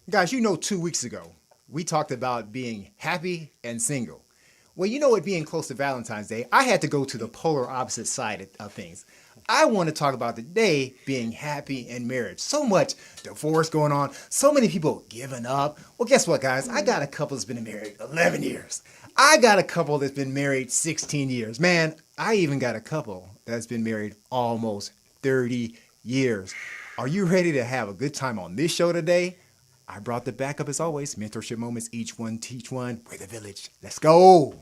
Guys, 2 weeks ago, we talked about being happy and single. Well, it being close to Valentine's Day, I had to go to the polar opposite side of things. I want to talk about today being happy in marriage. So much divorce going on, so many people giving up. Well, guess what, guys? I got a couple that's been married 11 years. I got a couple that's been married 16 years. Man, I even got a couple that's been married almost 30 years. Are you ready to have a good time on this show today? I brought the backup as always. Mentorship moments, each one teach one. We're the village. Let's go.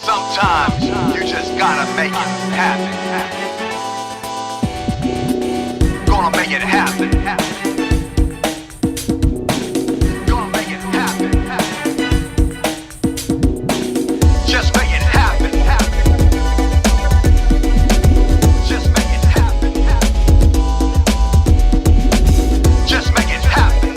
Sometimes you just gotta make it happen. Gonna make it happen. Gonna make it happen. Just make it happen. Just make it happen. Just make it happen.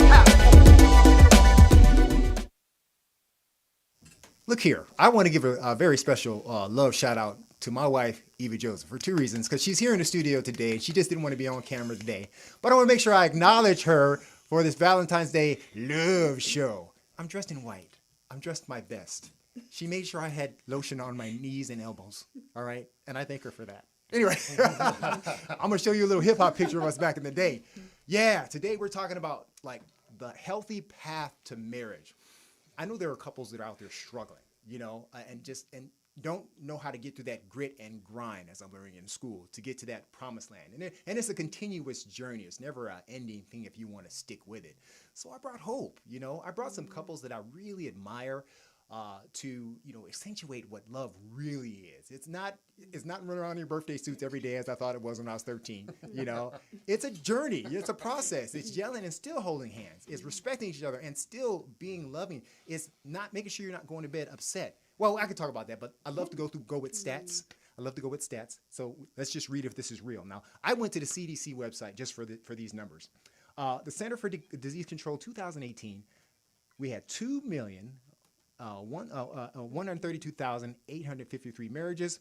Look here. I want to give a very special love shout out to my wife, Eva Joseph, for two reasons. Because she's here in the studio today. She just didn't want to be on camera today. But I want to make sure I acknowledge her for this Valentine's Day love show. I'm dressed in white. I'm dressed my best. She made sure I had lotion on my knees and elbows. All right? And I thank her for that. Anyway, I'm going to show you a little hip hop picture of us back in the day. Yeah, today we're talking about like the healthy path to marriage. I know there are couples that are out there struggling, and don't know how to get through that grit and grind, as I'm learning in school, to get to that promised land. And it's a continuous journey. It's never an ending thing if you want to stick with it. So I brought hope. I brought some couples that I really admire to accentuate what love really is. It's not running around in your birthday suits every day as I thought it was when I was 13. It's a journey. It's a process. It's yelling and still holding hands. It's respecting each other and still being loving. It's not making sure you're not going to bed upset. Well, I could talk about that, but I love to go with stats. I love to go with stats. So let's just read if this is real. Now, I went to the CDC website just for these numbers. The Center for Disease Control 2018, we had 132,853 marriages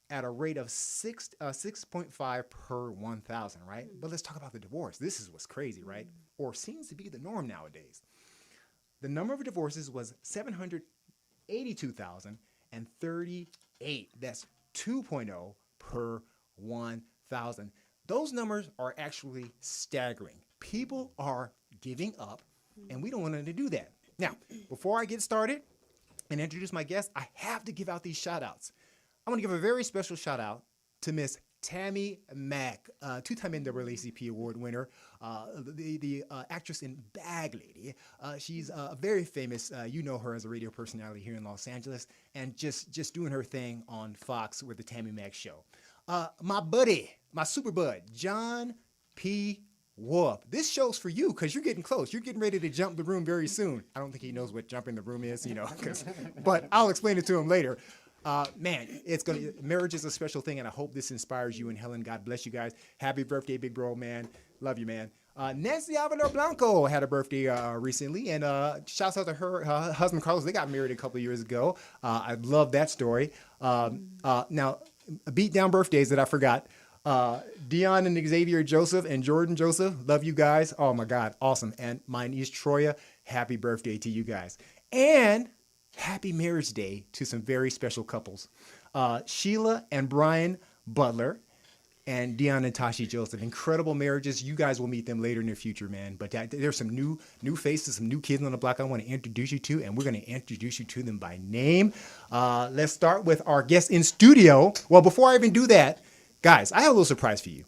at a rate of 6.5 per 1,000, right? But let's talk about the divorce. This is what's crazy, right? Or seems to be the norm nowadays. The number of divorces was 782,038. That's 2.0 per 1,000. Those numbers are actually staggering. People are giving up, and we don't want them to do that. Now, before I get started and introduce my guest, I have to give out these shout outs. I want to give a very special shout out to Miss Tammy Mack, two-time NAACP award winner, the actress in Bag Lady. She's very famous. You know her as a radio personality here in Los Angeles, and just doing her thing on Fox with the Tammy Mack Show. My buddy, my super bud, John P. Whoop. This show's for you because you're getting close. You're getting ready to jump the room very soon. I don't think he knows what jumping the room is, but I'll explain it to him later. Man, marriage is a special thing, and I hope this inspires you and Helen. God bless you guys. Happy birthday, big bro, man. Love you, man. Nancy Avila Blanco had a birthday recently, and shouts out to her husband, Carlos. They got married a couple of years ago. I love that story. Now, beat down birthdays that I forgot. Dion and Xavier Joseph and Jordan Joseph, love you guys. Oh my God, awesome. And my niece Troya, happy birthday to you guys. And happy marriage day to some very special couples. Sheila and Brian Butler and Dion and Tashi Joseph. Incredible marriages. You guys will meet them later in the future, man. But there's some new faces, some new kids on the block I want to introduce you to, and we're going to introduce you to them by name. Let's start with our guest in studio. Well, before I even do that, guys, I have a little surprise for you.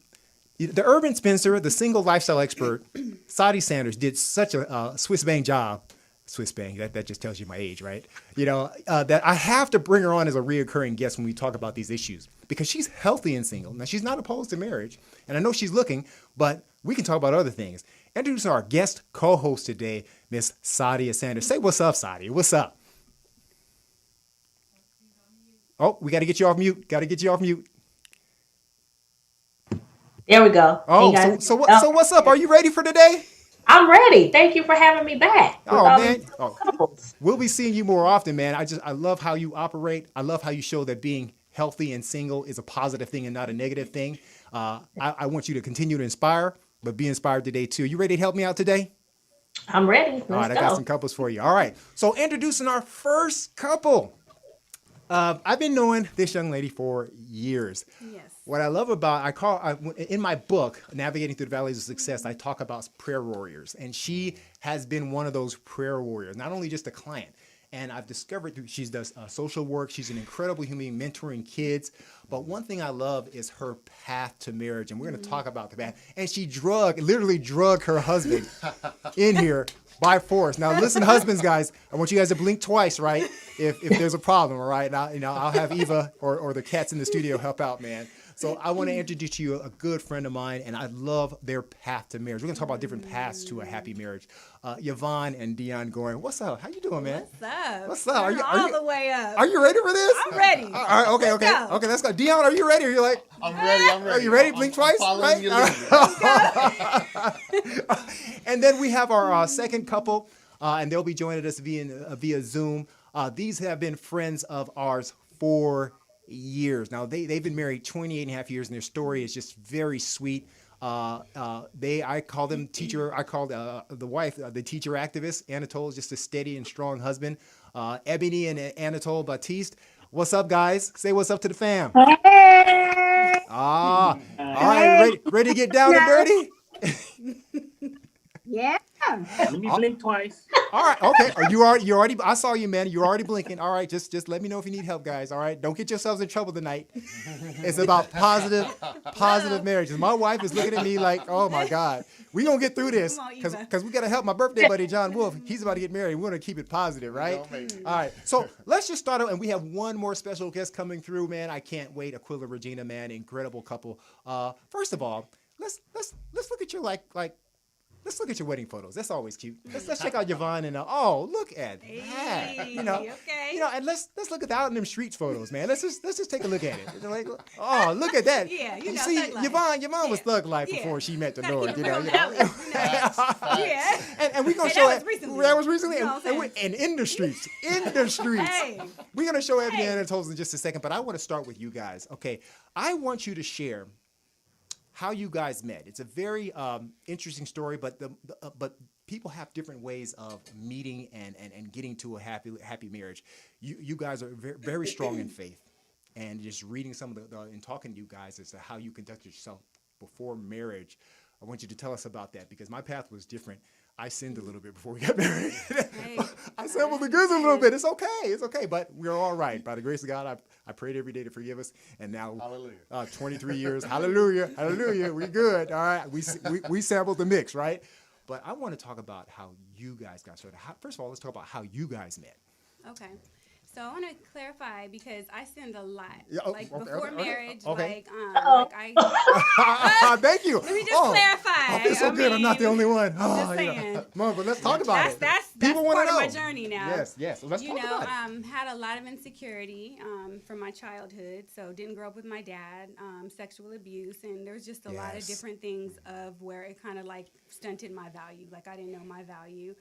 The urban spinster, the single lifestyle expert, Sadie Sanders, did such a Swiss bang job. Swiss bang, that just tells you my age, right? That I have to bring her on as a reoccurring guest when we talk about these issues because she's healthy and single. Now, she's not opposed to marriage, and I know she's looking, but we can talk about other things. Introduce our guest co-host today, Miss Sadia Sanders. Say what's up, Sadia. What's up? Oh, we got to get you off mute. There we go. Oh, so what's up? Are you ready for today? I'm ready. Thank you for having me back. Oh, man. We'll be seeing you more often, man. I love how you operate. I love how you show that being healthy and single is a positive thing and not a negative thing. I want you to continue to inspire. but be inspired today too. You ready to help me out today? I'm ready. All right, Let's I got go. some couples for you. All right, so introducing our first couple. I've been knowing this young lady for years. Yes. What I love about in my book, Navigating Through the Valleys of Success, I talk about prayer warriors, and she has been one of those prayer warriors. Not only just a client, and I've discovered she does social work. She's an incredible human being, mentoring kids. But one thing I love is her path to marriage, and we're going to talk about the path. And she literally drug her husband in here by force. Now, listen, husbands, guys, I want you guys to blink twice, right? If there's a problem, all right? Now, I'll have Eva or the cats in the studio help out, man. So I want to introduce to you a good friend of mine, and I love their path to marriage. We're going to talk about different paths to a happy marriage. Yvonne and Dion Goreng. What's up? How you doing, man? What's up? What's up? Turn all the way up. Are you ready for this? I'm ready. All right, okay, Let's okay. go. Okay, let's go. Dion, are you ready? Are you like, I'm ready. are you ready? Blink twice, following right? your lead. And then we have our second couple, and they'll be joining us via Zoom. These have been friends of ours for years. Now, they've been married 28 and a half years, and their story is just very sweet. I call them teacher. I call the wife the teacher activist. Anatole is just a steady and strong husband. Ebony and Anatole Baptiste. What's up, guys? Say what's up to the fam. All right, ready to get down and dirty? Yeah. Let me blink twice. All right, okay. You already. I saw you, man. You're already blinking. All right, just let me know if you need help, guys. All right, don't get yourselves in trouble tonight. It's about positive marriages. My wife is looking at me like, oh my God, we gonna get through this Come on, Eva. because we gotta help my birthday buddy John Wolf. He's about to get married. We want to keep it positive, right? All right, so let's just start out, and we have one more special guest coming through, man. I can't wait. Aquila Regina, man, incredible couple. First of all, let's look at your Let's look at your wedding photos. That's always cute. Let's check out Yvonne and look at that. Hey, okay. And let's look at the out in them streets photos, man. Let's just take a look at it. Like, oh, look at that. Yeah, you know, see, thug life. Yvonne was thug life Yeah. before she met the Gotta Lord. keep You know, it real now. Yeah. and we're gonna Hey, show that was recently. That was recently, You know what I'm and in the streets, Hey. we're gonna show Ebony Hey. and Anatole in just a second. But I want to start with you guys. Okay, I want you to share how you guys met. It's a very interesting story, but but people have different ways of meeting and getting to a happy marriage. You guys are very, very strong in faith, and just reading some of and talking to you guys as to how you conduct yourself before marriage. I want you to tell us about that, because my path was different. I sinned a little bit before we got married. Hey. I sampled the goods a little bit. It's okay. But we're all right. By the grace of God, I prayed every day to forgive us. And now, Hallelujah. 23 years, hallelujah, we're good. All right, we sampled the mix, right? But I want to talk about how you guys got started. First of all, let's talk about how you guys met. Okay. So I want to clarify, because I sinned a lot. Yeah, Before marriage, okay. Thank you. Let me just clarify. I feel so good. I'm not the only one. just saying. Mom, but let's talk about it. That's People want part to of know. my journey now. Yes. So let's You talk know, about it. had a lot of insecurity from my childhood. So didn't grow up with my dad, sexual abuse, and there was just a lot of Yes. different things of where it kind of like stunted my value. Like I didn't know my value.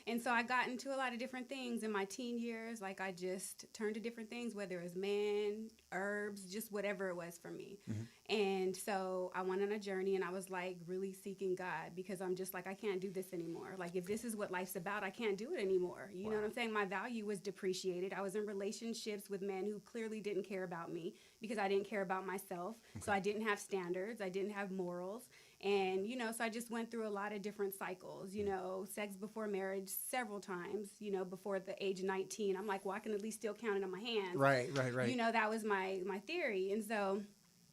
And so I got into a lot of different things in my teen years. Like I just turned to different things, whether it was men, herbs, just whatever it was for me. And so I went on a journey, and I was like really seeking God, because I'm just like, I can't do this anymore. Like if this is what life's about, I can't do it anymore. You know what I'm saying? My value was depreciated. I was in relationships with men who clearly didn't care about me, because I didn't care about myself. So I didn't have standards. I didn't have morals. And, so I just went through a lot of different cycles, sex before marriage several times, before the age of 19. I'm like, well, I can at least still count it on my hands. Right. That was my theory. And so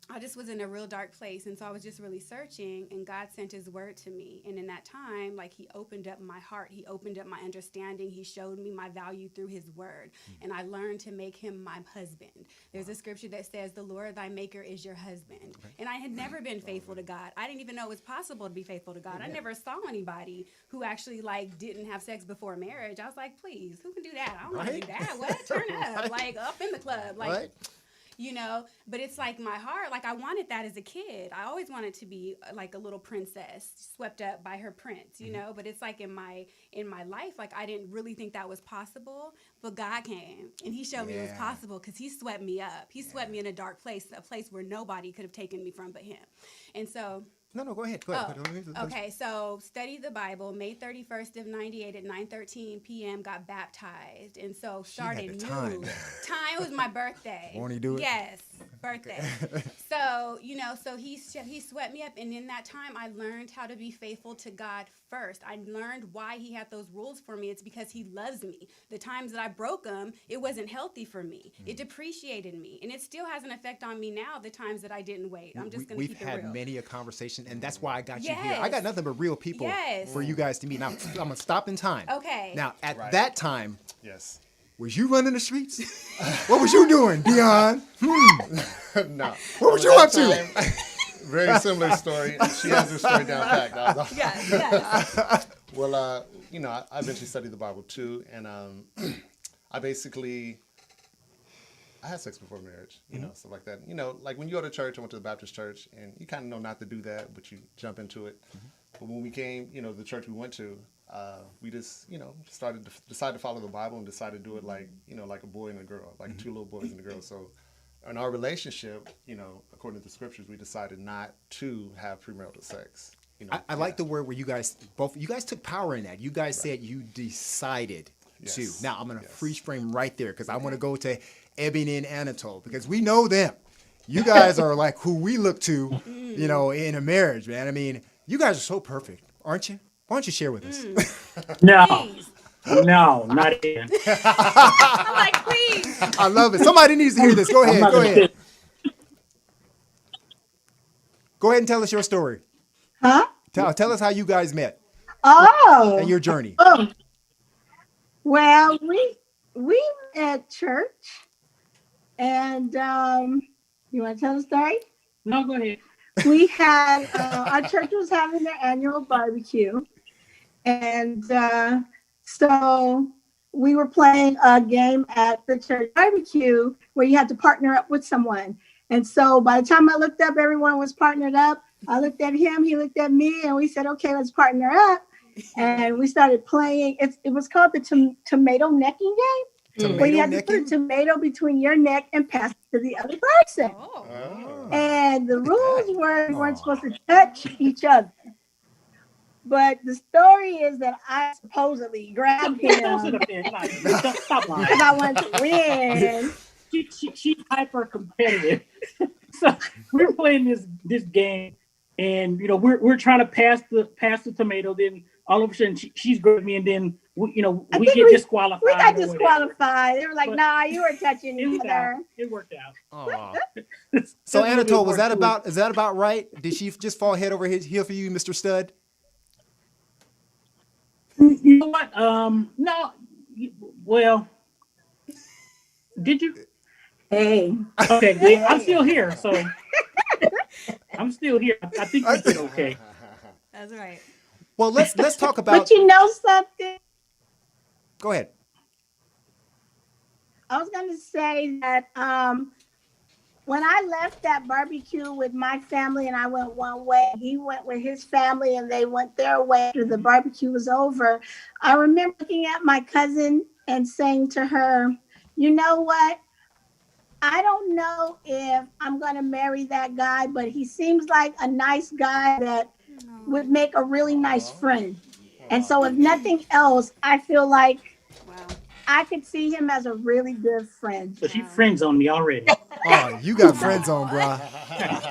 I just was in a real dark place. And so I was just really searching, and God sent his word to me. And in that time, like, he opened up my heart. He opened up my understanding. He showed me my value through his word. And I learned to make him my husband. There's a scripture that says, the Lord thy maker is your husband. And I had never been faithful to God. I didn't even know it was possible to be faithful to God. I never saw anybody who actually like didn't have sex before marriage. I was like, please, who can do that? I don't want to do that. What? Turn up. Like up in the club. Like, Right. But it's like my heart, like I wanted that as a kid. I always wanted to be like a little princess swept up by her prince, but it's like in my life, like I didn't really think that was possible, but God came and he showed me it was possible, because he swept me up. He swept me in a dark place, a place where nobody could have taken me from but him. And so No, go ahead. Go ahead. Oh, okay. So studied the Bible. May 31st of 98 at 9:13 p.m. got baptized, and so started the new. time. Time was my birthday. Won't he do it? Yes, birthday. So so he swept me up, and in that time, I learned how to be faithful to God first. I learned why He had those rules for me. It's because He loves me. The times that I broke them, it wasn't healthy for me. It depreciated me, and it still has an effect on me now. The times that I didn't wait. I'm just going to keep it real. We've had many a conversation, and that's why I got you here. Yes. I got nothing but real people for you guys to meet. Now, I'm going to stop in time. Okay. Now, at that time, Yes. was you running the streets? What was you doing, Dion? No. What was you up to? Very similar story. She has her story down packed. Yes. Well, I eventually studied the Bible too, and I had sex before marriage, stuff like that. Like when you go to church, I went to the Baptist church, and you kind of know not to do that, but you jump into it. But when we came, the church we went to, we just, decided to follow the Bible and decided to do it like a boy and a girl, like two little boys and a girl. So in our relationship, according to the scriptures, we decided not to have premarital sex. I like the word where you guys took power in that. You guys said you decided to. Yes. Now I'm going to freeze frame right there because I want to go to Ebony and Anatole because we know them. You guys are like who we look to, in a marriage, man. I mean, you guys are so perfect, aren't you? Why don't you share with us? No, Please. no, not even. I'm like, please. I love it. Somebody needs to hear this. Go ahead. not Go gonna ahead. fit. Go ahead and tell us your story. Huh? Tell us how you guys met Oh. and your journey. Oh. Well, we were at church, and you want to tell the story? No, go ahead. We had our church was having their annual barbecue, and so we were playing a game at the church barbecue where you had to partner up with someone. And so by the time I looked up, everyone was partnered up. I looked at him, he looked at me, and we said, okay, let's partner up. And we started playing. It was called the tomato necking game, where you had to put a tomato between your neck and pass it to the other person. Oh. And the rules were we weren't supposed to touch each other. But the story is that I supposedly grabbed Don't sit him up there. Stop lying. because I wanted to win. She's hyper competitive. So we're playing this game, and we're trying to pass the tomato. Then all of a sudden she's grabbing me, and then we get disqualified. We got disqualified. They were like, "Nah, you were touching each other." It worked out. Aw. So Anatole, is that about right? Did she just fall head over heel for you, Mr. Stud? You know what? No. Well, did you? Hey. Okay, good. I'm still here, so I'm still here. I think we did okay. That's right. Well, let's talk about. But you know something? Go ahead. I was going to say that when I left that barbecue with my family and I went one way, he went with his family and they went their way after the barbecue was over. I remember looking at my cousin and saying to her, you know what? I don't know if I'm going to marry that guy, but he seems like a nice guy that would make a really nice friend. And so if nothing else, I feel like I could see him as a really good friend. So she friends on me already. Oh, you got friends on, bro.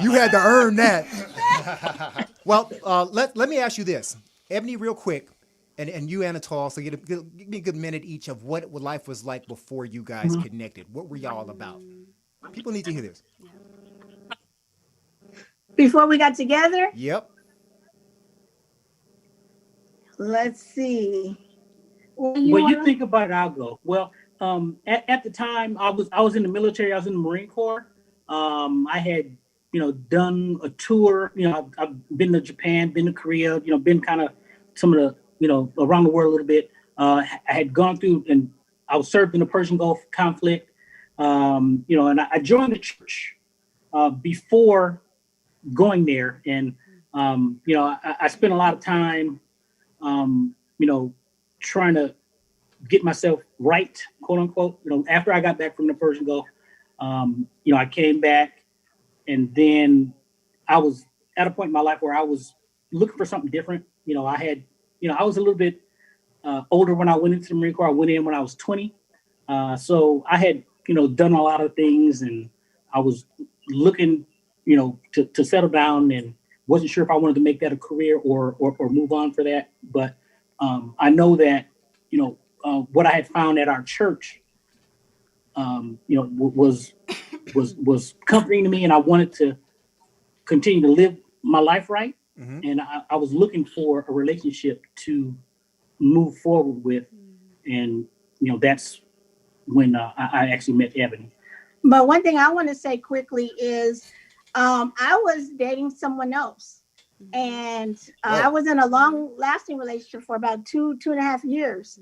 You had to earn that. Well, let me ask you this. Ebony, real quick, and you, Anatole, so give me a good minute each of what life was like before you guys connected. What were y'all about? People need to hear this. Before we got together? Yep. Let's see. When you think about it, I'll go. Well, at the time I was in the military. I was in the Marine Corps. I had, done a tour. I've been to Japan, been to Korea. Been kind of some of the, around the world a little bit. I had gone through, and I was served in the Persian Gulf conflict. And I joined the church before going there, and I spent a lot of time, trying to get myself right, quote unquote. After I got back from the Persian Gulf, I came back, and then I was at a point in my life where I was looking for something different. I had, I was a little bit older when I went into the Marine Corps. I went in when I was 20. So I had, done a lot of things, and I was looking, to settle down, and wasn't sure if I wanted to make that a career or move on for that. But I know that, what I had found at our church, was comforting to me, and I wanted to continue to live my life right. Mm-hmm. And I was looking for a relationship to move forward with. And, that's when I actually met Ebony. But one thing I want to say quickly is I was dating someone else. And I was in a long-lasting relationship for about 2.5 years.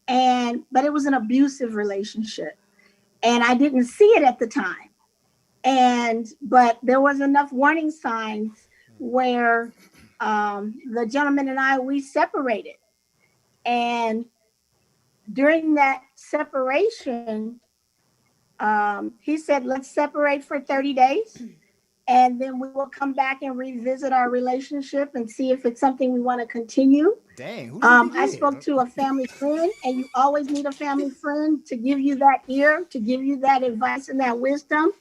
But it was an abusive relationship. And I didn't see it at the time. But there was enough warning signs where the gentleman and we separated. And during that separation, he said, let's separate for 30 days. And then we will come back and revisit our relationship and see if it's something we want to continue. Dang. I spoke to a family friend, and you always need a family friend to give you that ear, to give you that advice and that wisdom.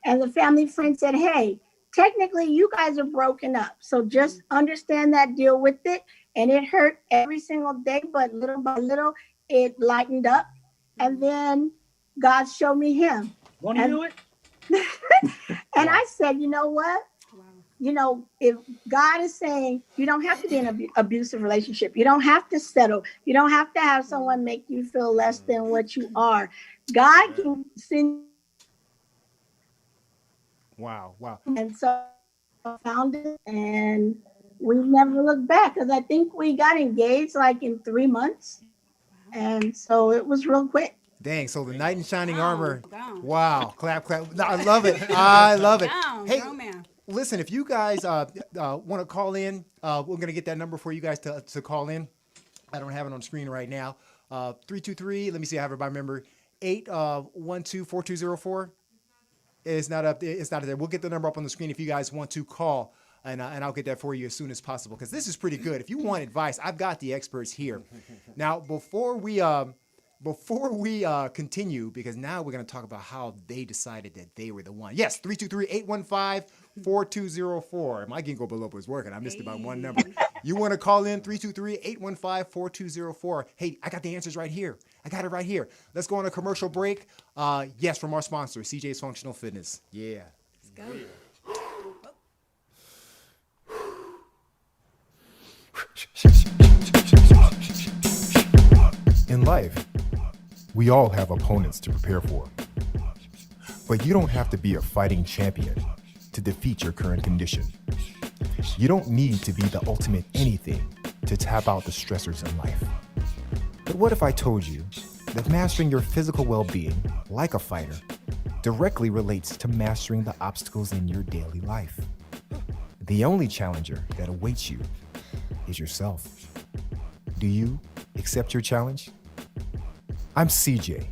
And the family friend said, hey, technically you guys are broken up. So just understand that, deal with it. And it hurt every single day, but little by little, it lightened up. And then God showed me him. Want to do it? And I said, you know what? If God is saying you don't have to be in an abusive relationship, you don't have to settle, you don't have to have someone make you feel less than what you are. God can send. Wow. And so I found it, and we never looked back, because I think we got engaged like in 3 months. And so it was real quick. Dang, so the knight in shining armor. Wow, clap. No, I love it. I love it. Hey, listen, if you guys want to call in, we're going to get that number for you guys to call in. I don't have it on screen right now. 323, let me see, I have it by member, 812-4204. It's not up there. It's not there. We'll get the number up on the screen if you guys want to call, and I'll get that for you as soon as possible, because this is pretty good. If you want advice, I've got the experts here. Now, before we continue, because now we're going to talk about how they decided that they were the one. Yes, 323-815-4204. My ginkgo biloba is working. I missed about one number. You want to call in, 323-815-4204. Hey, I got the answers right here. I got it right here. Let's go on a commercial break. Yes, from our sponsor, CJ's Functional Fitness. Yeah. Let's go. In life, we all have opponents to prepare for. But you don't have to be a fighting champion to defeat your current condition. You don't need to be the ultimate anything to tap out the stressors in life. But what if I told you that mastering your physical well-being, like a fighter, directly relates to mastering the obstacles in your daily life? The only challenger that awaits you is yourself. Do you accept your challenge? I'm CJ,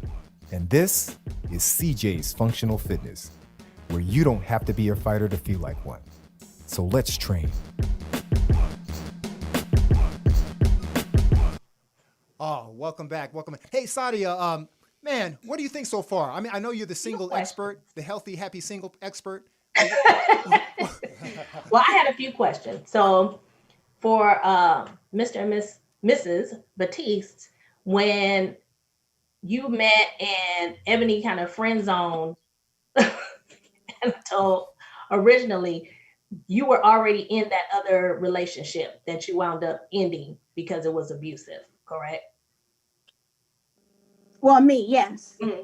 and this is CJ's Functional Fitness, where you don't have to be a fighter to feel like one. So let's train. Oh, welcome back. Hey, Sadia, man, what do you think so far? I mean, I know you're the single expert, the healthy, happy single expert. Well, I had a few questions. So for Mr. and Mrs. Batiste, when you met and Ebony kind of friend zoned, and told originally you were already in that other relationship that you wound up ending because it was abusive, correct? Well, me, yes. Mm-hmm.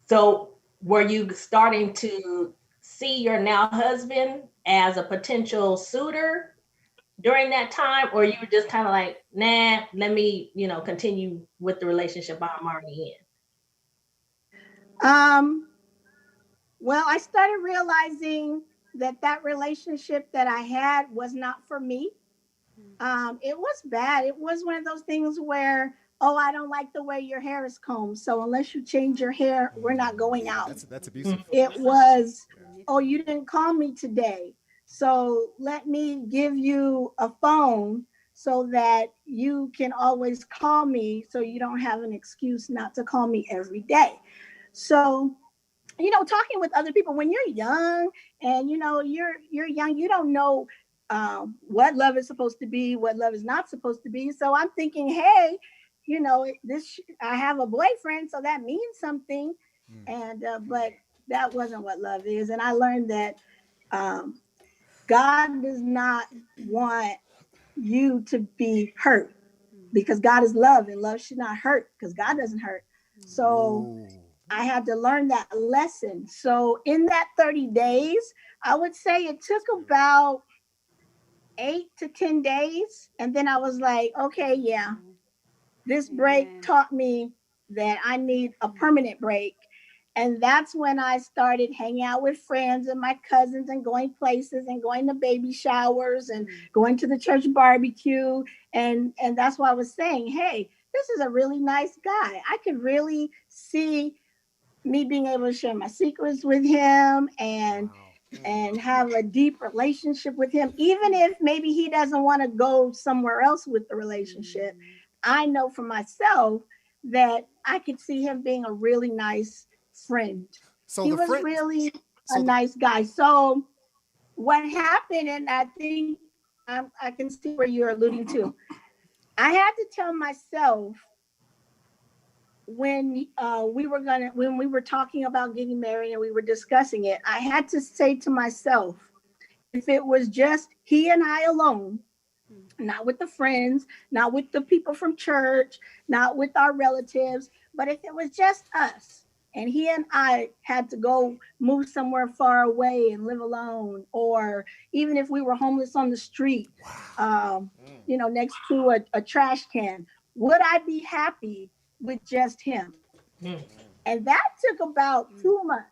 So were you starting to see your now husband as a potential suitor during that time, or you were just kind of like, nah, let me, continue with the relationship I'm already in? Well, I started realizing that relationship that I had was not for me. It was bad. It was one of those things where, I don't like the way your hair is combed, so unless you change your hair, we're not going out. That's abusive. It was, you didn't call me today. So let me give you a phone so that you can always call me, so you don't have an excuse not to call me every day. So, talking with other people when you're young, and you're young, you don't know what love is supposed to be, what love is not supposed to be. So I'm thinking, hey, I have a boyfriend, so that means something. And but that wasn't what love is. And I learned that um, God does not want you to be hurt, because God is love, and love should not hurt, because God doesn't hurt. So Ooh. I had to learn that lesson. So in that 30 days, I would say it took about 8 to 10 days. And then I was like, okay, yeah, this break Amen. taught me that I need a permanent break. And that's when I started hanging out with friends and my cousins, and going places, and going to baby showers, and going to the church barbecue. And that's why I was saying, hey, this is a really nice guy. I could really see me being able to share my secrets with him, and have a deep relationship with him, even if maybe he doesn't want to go somewhere else with the relationship. I know for myself that I could see him being a really nice friend. So He the was friend. really So a the, nice guy. So what happened, and I think I can see where you're alluding to, I had to tell myself, when when we were talking about getting married and we were discussing it, I had to say to myself, if it was just he and I alone, not with the friends, not with the people from church, not with our relatives, but if it was just us, and he and I had to go move somewhere far away and live alone, or even if we were homeless on the street, next to a trash can, would I be happy with just him? And that took about 2 months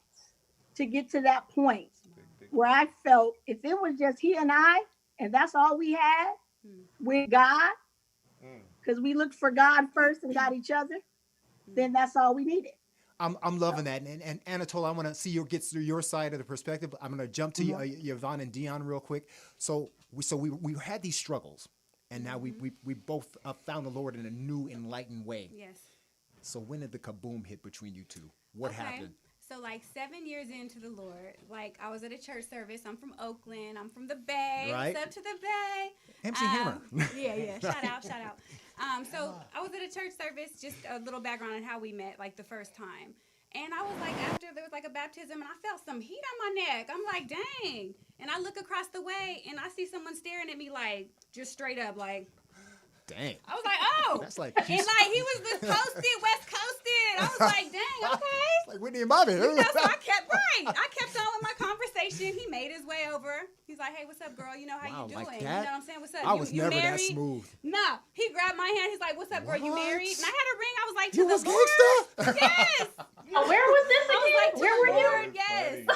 to get to that point where I felt if it was just he and I, and that's all we had with God, because we looked for God first and got each other, then that's all we needed. I'm loving that. And Anatole, I want to see you get through your side of the perspective. I'm going to jump to Yvonne and Dion real quick. So we had these struggles, and now we both found the Lord in a new, enlightened way. Yes. So when did the kaboom hit between you two? What happened? So like 7 years into the Lord, like I was at a church service. I'm from Oakland. I'm from the Bay. Right. What's up to the Bay? MC Hammer. Yeah. Shout out. So I was at a church service, just a little background on how we met, like the first time. And I was like, after there was like a baptism, and I felt some heat on my neck. I'm like, dang. And I look across the way, and I see someone staring at me, like, just straight up, like, dang. I was like, oh. That's like, and like he was West Coasted. I was like, dang, okay. It's like Whitney and Bobby. So I kept on with my conversation. He made his way over. He's like, hey, what's up, girl? You know how you doing? Like you know what I'm saying? What's up? I was you never married? that smooth. No. He grabbed my hand. He's like, what's up, girl? You married? And I had a ring. I was like, to You the was Lord. gangsta? Yes. Where was this again? I was like, Where were you? Lord, yes.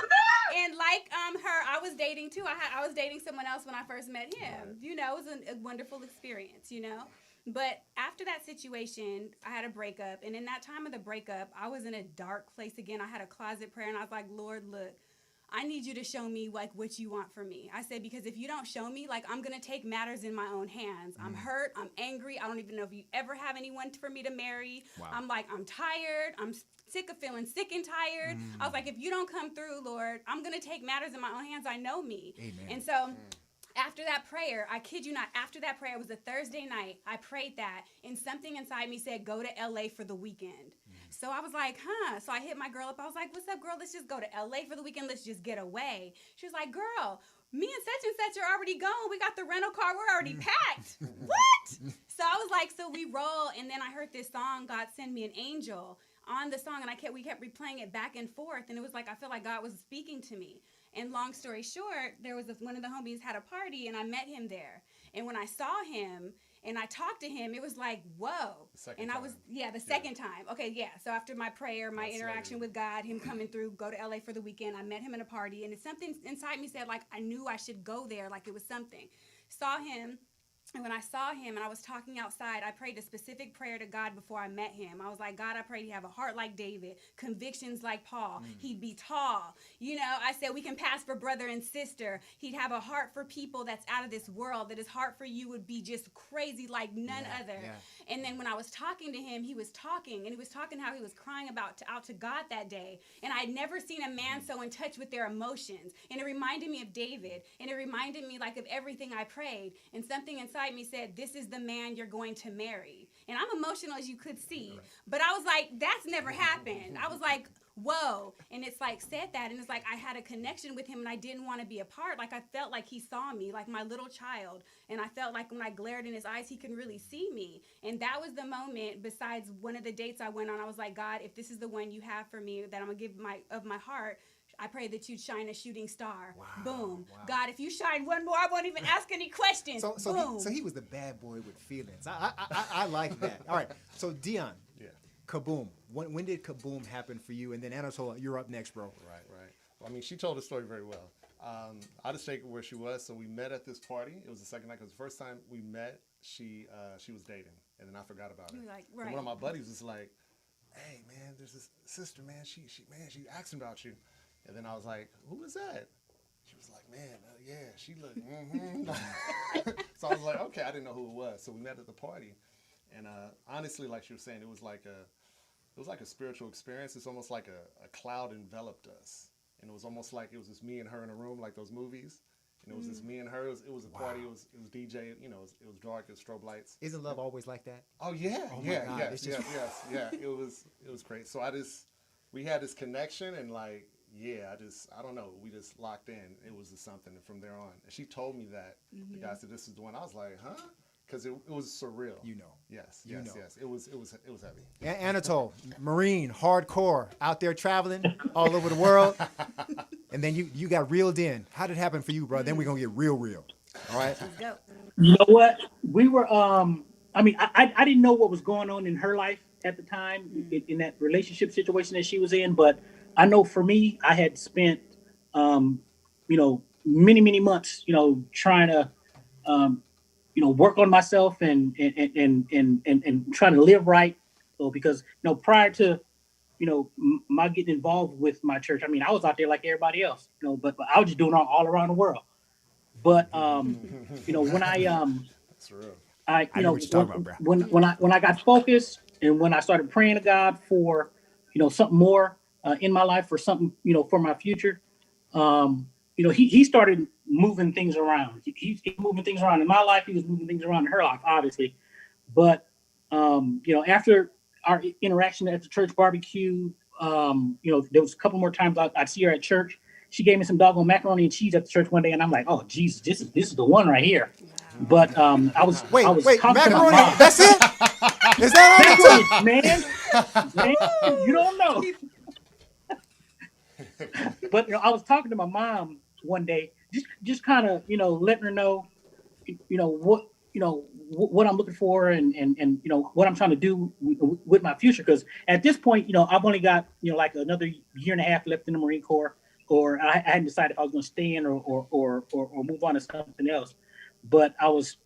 And like her, I was dating too. I was dating someone else when I first met him. You know, it was a wonderful experience, you know. But after that situation, I had a breakup. And in that time of the breakup, I was in a dark place again. I had a closet prayer, and I was like, Lord, look, I need you to show me like what you want from me. I said, because if you don't show me, like I'm going to take matters in my own hands. I'm hurt. I'm angry. I don't even know if you ever have anyone for me to marry. Wow. I'm like, I'm tired. I'm sick of feeling sick and tired. I was like, if you don't come through, Lord, I'm going to take matters in my own hands. I know me. Amen. And so after that prayer, I kid you not, after that prayer, it was a Thursday night, I prayed that, and something inside me said, go to LA for the weekend. So I was like, So I hit my girl up. I was like, what's up, girl? Let's just go to LA for the weekend. Let's just get away. She was like, girl, me and such are already gone. We got the rental car. We're already packed. What? So I was like, so we roll, and then I heard this song, God Send Me an Angel, on the song, and we kept replaying it back and forth, and it was like I felt like God was speaking to me. And long story short, there was one of the homies had a party, and I met him there. And when I saw him and I talked to him, it was like, whoa. The second time. Okay, yeah. So after my prayer, my interaction with God, him coming through, go to LA for the weekend, I met him at a party, and it's something inside me said, like, I knew I should go there, like it was something. Saw him. And when I saw him and I was talking outside, I prayed a specific prayer to God before I met him. I was like, God, I pray he'd have a heart like David, convictions like Paul. He'd be tall. You know, I said, we can pass for brother and sister. He'd have a heart for people that's out of this world, that his heart for you would be just crazy like none other. Yeah. And then when I was talking to him, he was talking, and he was talking how he was crying out to God that day. And I had never seen a man so in touch with their emotions. And it reminded me of David. And it reminded me like of everything I prayed. And something inside me said, this is the man you're going to marry. And I'm emotional, as you could see. But I was like, that's never happened. I was like, whoa. And it's like, said that. And it's like, I had a connection with him and I didn't want to be apart. Like I felt like he saw me, like my little child. And I felt like when I glared in his eyes, he can really see me. And that was the moment, besides one of the dates I went on, I was like, God, if this is the one you have for me, that I'm going to give of my heart, I pray that you'd shine a shooting star. Wow, boom. Wow. God, if you shine one more, I won't even ask any questions. Boom. So he was the bad boy with feelings. I like that. All right. So Dion, Kaboom. When did Kaboom happen for you? And then Anatole, you're up next, bro. Right. Well, I mean, she told the story very well. I'll just take where she was. So we met at this party. It was the second night because the first time we met, she was dating, and then I forgot about it. Like, right. And one of my buddies was like, "Hey, man, there's this sister, man. She asking about you." And then I was like, "Who is that?" She was like, "Man, yeah, she looked." So I was like, "Okay," I didn't know who it was. So we met at the party, and honestly, like she was saying, it was like a spiritual experience. It's almost like a cloud enveloped us, and it was almost like it was just me and her in a room, like those movies. And it was just me and her. It was a party. It was DJ. You know, it was dark. It was strobe lights. Isn't love always like that? Oh yeah, oh yeah, my God. yes. It was great. So we had this connection, and like. Yeah, I don't know. We just locked in. It was just something, and from there on. And she told me that. The guy said, "This is the one." I was like, "Huh?" Because it was surreal. You know. Yes. It was heavy. Anatole, Marine, hardcore, out there traveling all over the world. And then you got reeled in. How did it happen for you, bro? Then we're going to get real. All right? Let's go. You know what? We were, I mean, I didn't know what was going on in her life at the time in that relationship situation that she was in, but I know for me, I had spent, many months, trying to, work on myself and trying to live right. So because, prior to, my getting involved with my church, I mean, I was out there like everybody else, but I was just doing it all around the world. But, when I, That's real. When I got focused and when I started praying to God for, something more, in my life, for something, for my future, he started moving things around. He's moving things around in my life. He was moving things around in her life, obviously. But, after our interaction at the church barbecue, there was a couple more times I'd see her at church. She gave me some doggone macaroni and cheese at the church one day, and I'm like, "Oh, Jesus, this is the one right here." But I was wait, macaroni? To that's it? Is that all? Man, you don't know. But I was talking to my mom one day, just kind of letting her know, what I'm looking for and what I'm trying to do with my future. Because at this point, I've only got like another year and a half left in the Marine Corps, or I hadn't decided if I was going to stay in or move on to something else. But I was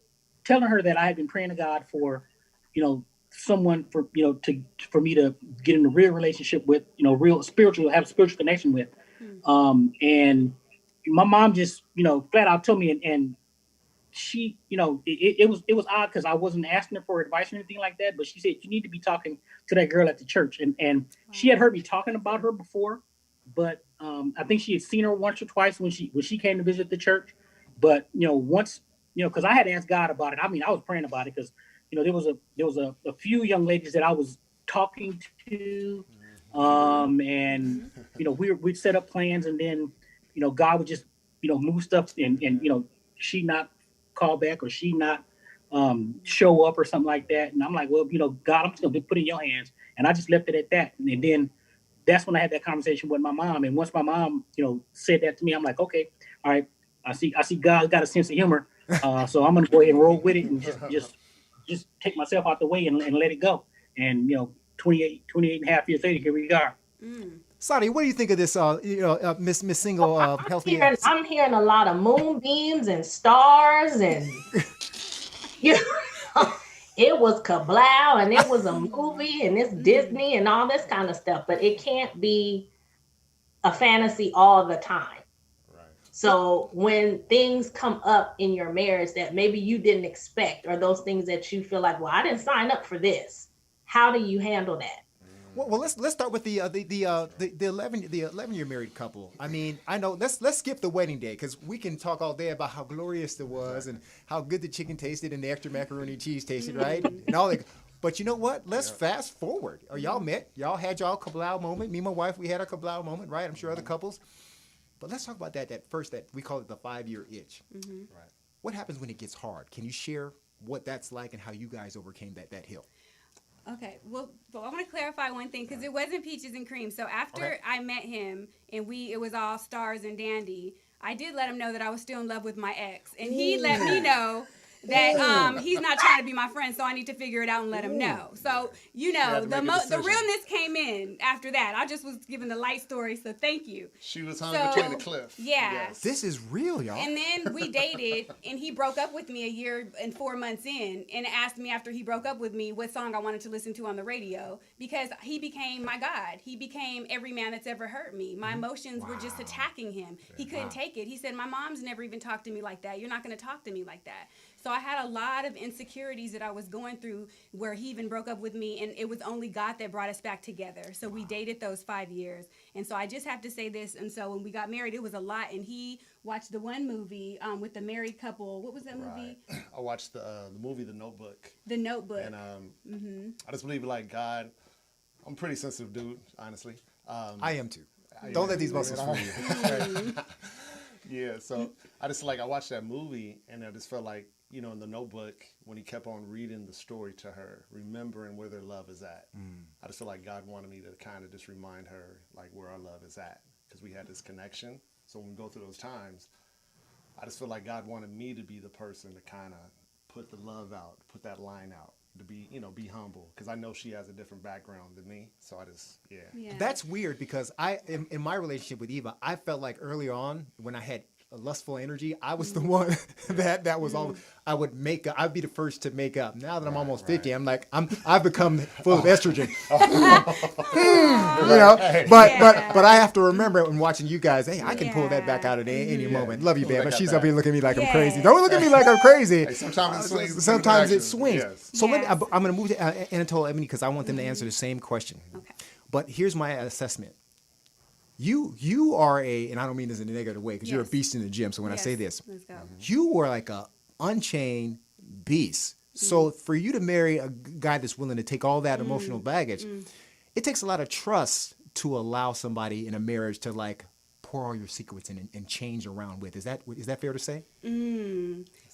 telling her that I had been praying to God for, someone for me to get in a real relationship with, have a spiritual connection with. And my mom just, flat out told me, and she, it was odd because I wasn't asking her for advice or anything like that, but she said, "You need to be talking to that girl at the church." And she had heard me talking about her before, but I think she had seen her once or twice when she came to visit the church. But, once, because I had asked God about it. I mean, I was praying about it because, there was a few young ladies that I was talking to, and we'd set up plans, and then God would just move stuff, and she not call back or she not show up or something like that, and I'm like, well, God, I'm just gonna put it in your hands, and I just left it at that. And then that's when I had that conversation with my mom, and once my mom said that to me, I'm like, okay, all right, I see God's got a sense of humor, so I'm gonna go ahead and roll with it and just take myself out the way and let it go. And 28 and a half years later, here we are. Sadi, what do you think of this? Miss Single healthy. I'm hearing a lot of moonbeams and stars and You know, it was kablow and it was a movie and it's Disney and all this kind of stuff, but it can't be a fantasy all the time. So when things come up in your marriage that maybe you didn't expect, or those things that you feel like, well, I didn't sign up for this, how do you handle that? Well, let's start with the 11-year married couple. I mean, I know let's skip the wedding day because we can talk all day about how glorious it was and how good the chicken tasted and the extra macaroni and cheese tasted, right? And all that. But you know what? Let's fast forward. Or y'all met, y'all had y'all kablow moment. Me and my wife, we had a kablow moment, right? I'm sure other couples. But let's talk about that we call it the 5-year itch. Right. What happens when it gets hard? Can you share what that's like and how you guys overcame that hill? Okay, well, I want to clarify one thing because it wasn't peaches and cream. So after I met him and it was all stars and dandy, I did let him know that I was still in love with my ex. And he let me know that he's not trying to be my friend, so I need to figure it out and let him know. So, you know, the realness came in after that. I just was giving the light story, so thank you. She was hung between the cliff. Yeah. Yes. This is real, y'all. And then we dated, and he broke up with me a year and 4 months in, and asked me after he broke up with me what song I wanted to listen to on the radio, because he became my God. He became every man that's ever hurt me. My emotions were just attacking him. He couldn't take it. He said, my mom's never even talked to me like that. You're not going to talk to me like that. So I had a lot of insecurities that I was going through where he even broke up with me, and it was only God that brought us back together. So we dated those 5 years. And so I just have to say this. And so when we got married, it was a lot. And he watched the one movie with the married couple. What was that movie? I watched the movie The Notebook. The Notebook. And I just believe, like, God, I'm a pretty sensitive dude, honestly. I am too. Don't let these muscles fool you. Yeah, so I watched that movie, and I just felt like, you know, in The Notebook, when he kept on reading the story to her, remembering where their love is at, I just feel like God wanted me to kind of just remind her, like, where our love is at, because we had this connection. So when we go through those times, I just feel like God wanted me to be the person to kind of put the love out, put that line out, to be, you know, be humble, because I know she has a different background than me. So I just, yeah. That's weird because in my relationship with Eva, I felt like early on when I had a lustful energy, I was the one that was all I would make up. I'd be the first to make up. Now that I'm almost 50, I'm like I've become full of estrogen. You know, but I have to remember when watching you guys, hey, I can pull that back out at any moment. Love you, babe. But she's up here looking at me like I'm crazy. Don't look at me like I'm crazy. Hey, sometimes it swings. Sometimes it swings. Yes. So I'm going to move to Anatole, Ebony, because I want them to answer the same question. Okay. But here's my assessment. You are and I don't mean this in a negative way because you're a beast in the gym. So when I say this, let's go. you are like a unchained beast. So for you to marry a guy that's willing to take all that emotional baggage, it takes a lot of trust to allow somebody in a marriage to like pour all your secrets in and change around with. Is that fair to say?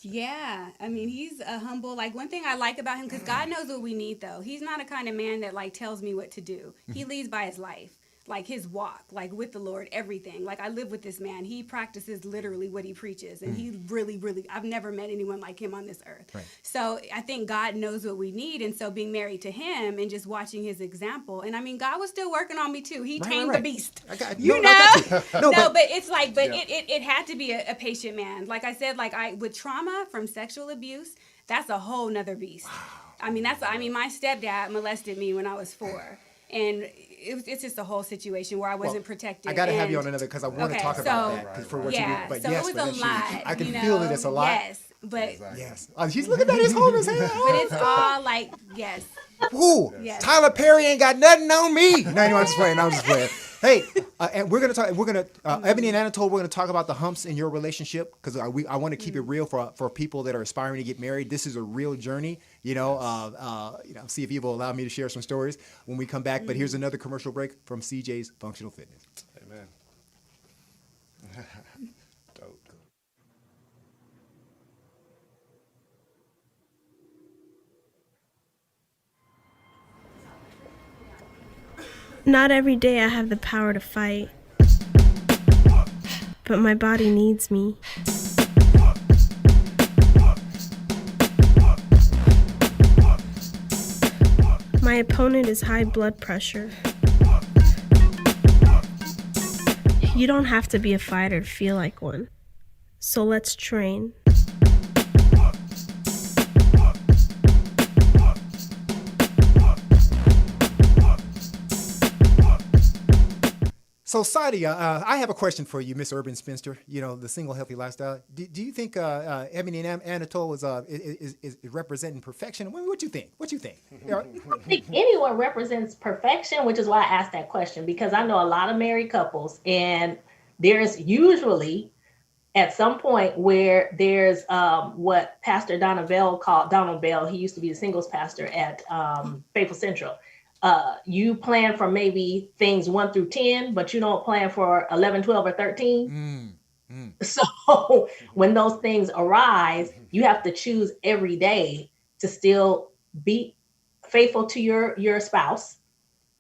Yeah, I mean, he's a humble, like, one thing I like about him, because God knows what we need, though. He's not a kind of man that, like, tells me what to do. He leads by his life. Like his walk, like with the Lord, everything. Like I live with this man. He practices literally what he preaches. And he really, really, I've never met anyone like him on this earth. Right. So I think God knows what we need. And so being married to him and just watching his example. And I mean, God was still working on me too. He tamed the beast. But it's like, it had to be a patient man. Like I said, with trauma from sexual abuse, that's a whole nother beast. Wow. I mean, my stepdad molested me when I was 4. And it's just a whole situation where I wasn't protected. I got to have you on another because I want to talk about that for what you do. But so yes, it was a lot. I can feel it. It's a lot. Yes, but yes. She's looking at his holding his hand. But it's all like yes. Ooh, yes. Tyler Perry ain't got nothing on me. No, I'm just playing. Hey, and we're gonna Ebony and Anatole, we're gonna talk about the humps in your relationship because I want to keep it real for people that are aspiring to get married. This is a real journey, see if Eva will allow me to share some stories when we come back. But here's another commercial break from CJ's Functional Fitness. Amen. Dope. Not every day I have the power to fight, but my body needs me. My opponent is high blood pressure. You don't have to be a fighter to feel like one, so let's train. So, Sadia, I have a question for you, Miss Urban Spinster. You know, the single healthy lifestyle. Do you think Ebony and Anatole is representing perfection? What you think? What you think? I don't think anyone represents perfection, which is why I asked that question, because I know a lot of married couples, and there's usually at some point where there's what Pastor Donald Bell, he used to be the singles pastor at Faithful Central. You plan for maybe things 1 through 10, but you don't plan for 11, 12, or 13. So when those things arise, you have to choose every day to still be faithful to your spouse,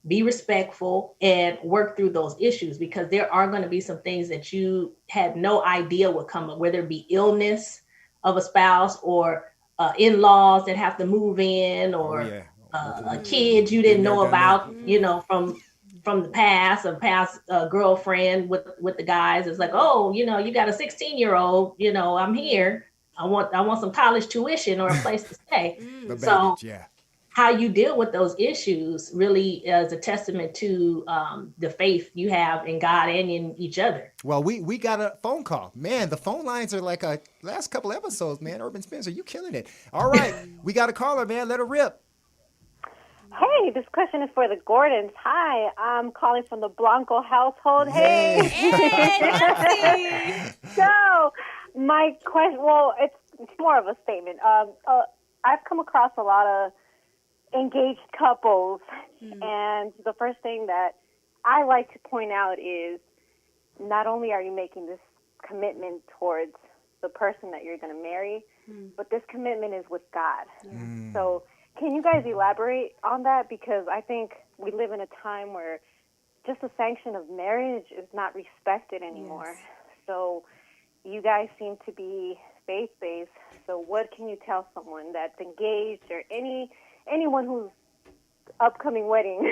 be respectful, and work through those issues, because there are going to be some things that you had no idea would come up, whether it be illness of a spouse or in-laws that have to move in, or a kid you didn't know about, you know, from the past, a past girlfriend with the guys. It's like, oh, you know, you got a 16-year-old, you know, I'm here. I want some college tuition or a place to stay. The baggage, so yeah. How you deal with those issues really is a testament to the faith you have in God and in each other. Well, we got a phone call. Man, the phone lines are like a last couple episodes, man. Urban Spencer, you killing it. All right, we got a caller, man. Let her rip. Hey, this question is for the Gordons. Hi, I'm calling from the Blanco household. Hey. So, my question, well, it's more of a statement. I've come across a lot of engaged couples, and the first thing that I like to point out is not only are you making this commitment towards the person that you're going to marry, but this commitment is with God. So can you guys elaborate on that? Because I think we live in a time where just the sanction of marriage is not respected anymore. Yes. So you guys seem to be faith-based. So what can you tell someone that's engaged, or anyone who's upcoming wedding?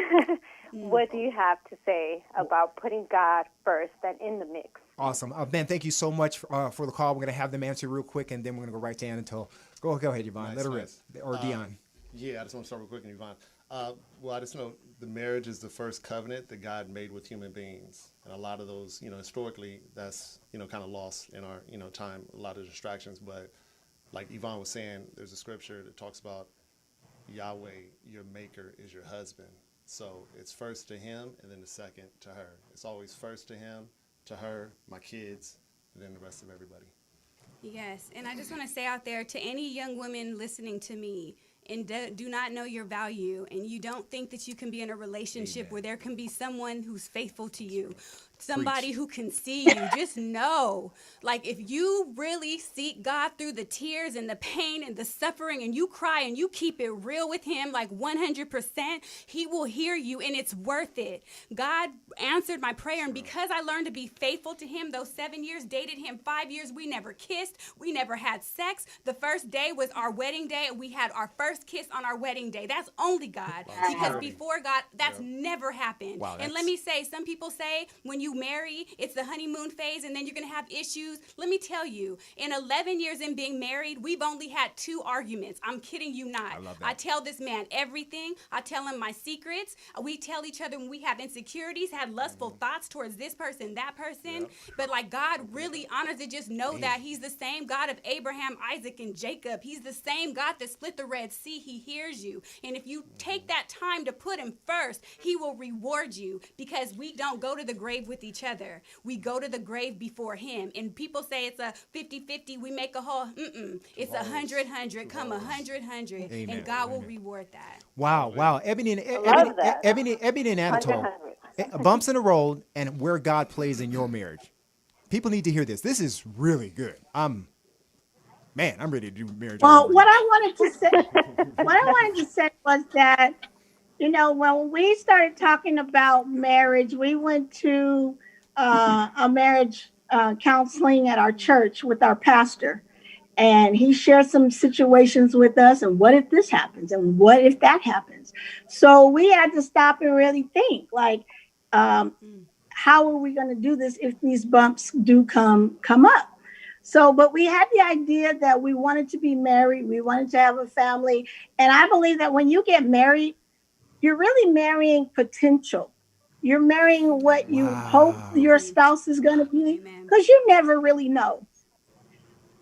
What do you have to say about putting God first and in the mix? Awesome. Ben, thank you so much for the call. We're going to have them answer real quick, and then we're going to go right to Anatole. Go ahead, Yvonne. Let her rip. Or Dion. Yeah, I just want to start real quick, and Yvonne. Well, I just know the marriage is the first covenant that God made with human beings. And a lot of those, historically, that's, kind of lost in our, time, a lot of distractions. But like Yvonne was saying, there's a scripture that talks about Yahweh, your maker, is your husband. So it's first to him, and then the second to her. It's always first to him, to her, my kids, and then the rest of everybody. Yes, and I just want to say out there to any young women listening to me, and do not know your value, and you don't think that you can be in a relationship where there can be someone who's faithful to you, somebody who can see you. Just know, like, if you really seek God through the tears and the pain and the suffering, and you cry and you keep it real with him, like 100%, he will hear you, and it's worth it. God answered my prayer, and because I learned to be faithful to him, those 7 years, dated him 5 years, we never kissed, we never had sex. The first day was our wedding day, and we had our first kiss on our wedding day. That's only God. Wow. Because before God, that's never happened. Wow, and let me say, some people say when you marry, it's the honeymoon phase and then you're going to have issues. Let me tell you, in 11 years in being married, we've only had 2 arguments. I'm kidding you not. I tell this man everything. I tell him my secrets. We tell each other when we have insecurities, had lustful thoughts towards this person, that person. But like, God really honors it. Just know that he's the same God of Abraham, Isaac, and Jacob. He's the same God that split the Red Sea. He hears you. And if you take that time to put him first, he will reward you, because we don't go to the grave with each other. We go to the grave before him. And people say it's a 50-50. We make a whole, it's 100-100. Come 100-100. And God will reward that. Wow. Ebony and Anatole. Bumps in the road and where God plays in your marriage. People need to hear this. This is really good. I'm ready to do marriage. Well, what I wanted to say was that, when we started talking about marriage, we went to a marriage counseling at our church with our pastor, and he shared some situations with us. And what if this happens? And what if that happens? So we had to stop and really think, like, how are we going to do this if these bumps do come up? So, but we had the idea that we wanted to be married. We wanted to have a family. And I believe that when you get married, you're really marrying potential. You're marrying what you hope your spouse is going to be, Amen. because you never really know.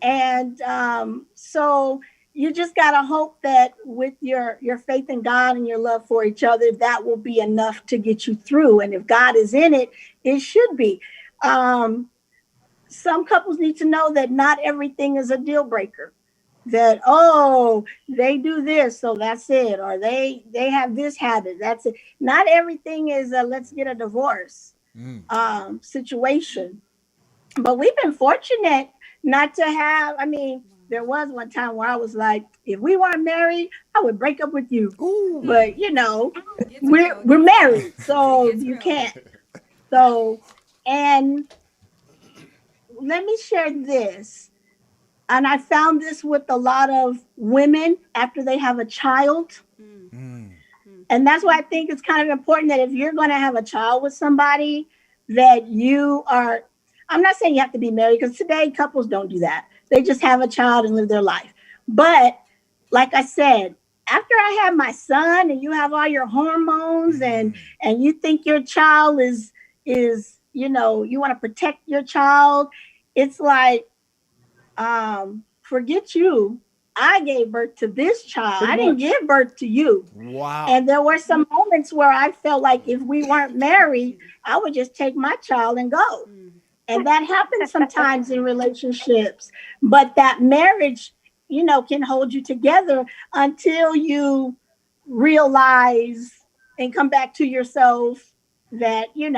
And so you just got to hope that with your faith in God and your love for each other, that will be enough to get you through. And if God is in it, it should be. Some couples need to know that not everything is a deal breaker. That, oh, they do this, so that's it. Or they have this habit, that's it. Not everything is a let's get a divorce situation. But we've been fortunate not to have, I mean, there was one time where I was like, if we weren't married, I would break up with you. Ooh. But we're married, so you can't. So, and let me share this. And I found this with a lot of women after they have a child. And that's why I think it's kind of important that if you're going to have a child with somebody, that you are, I'm not saying you have to be married, because today couples don't do that. They just have a child and live their life. But like I said, after I had my son and you have all your hormones and you think your child is, you want to protect your child. It's like, forget you. I gave birth to this child. I didn't give birth to you. Wow. And there were some moments where I felt like if we weren't married, I would just take my child and go. And that happens sometimes in relationships. But that marriage, can hold you together until you realize and come back to yourself that, you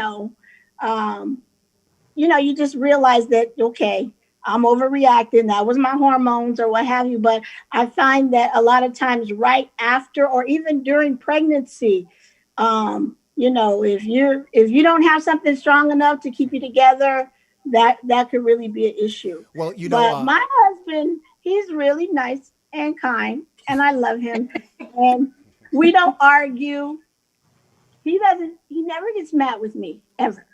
just realize that, okay, I'm overreacting. That was my hormones or what have you. But I find that a lot of times right after or even during pregnancy, if you don't have something strong enough to keep you together, that could really be an issue. Well, but my husband, he's really nice and kind, and I love him. And we don't argue. He never gets mad with me, ever.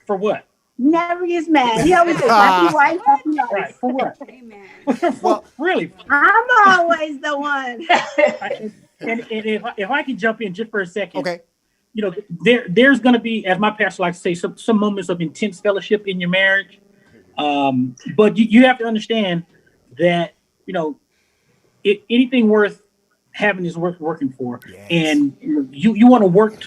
For what? Never gets mad. He always says, happy wife, happy life. Right, for what? Amen. Well, really. I'm always the one. And if I can jump in just for a second. Okay. There's going to be, as my pastor likes to say, some moments of intense fellowship in your marriage. But you have to understand that, anything worth having is worth working for. Yes. And you want to work,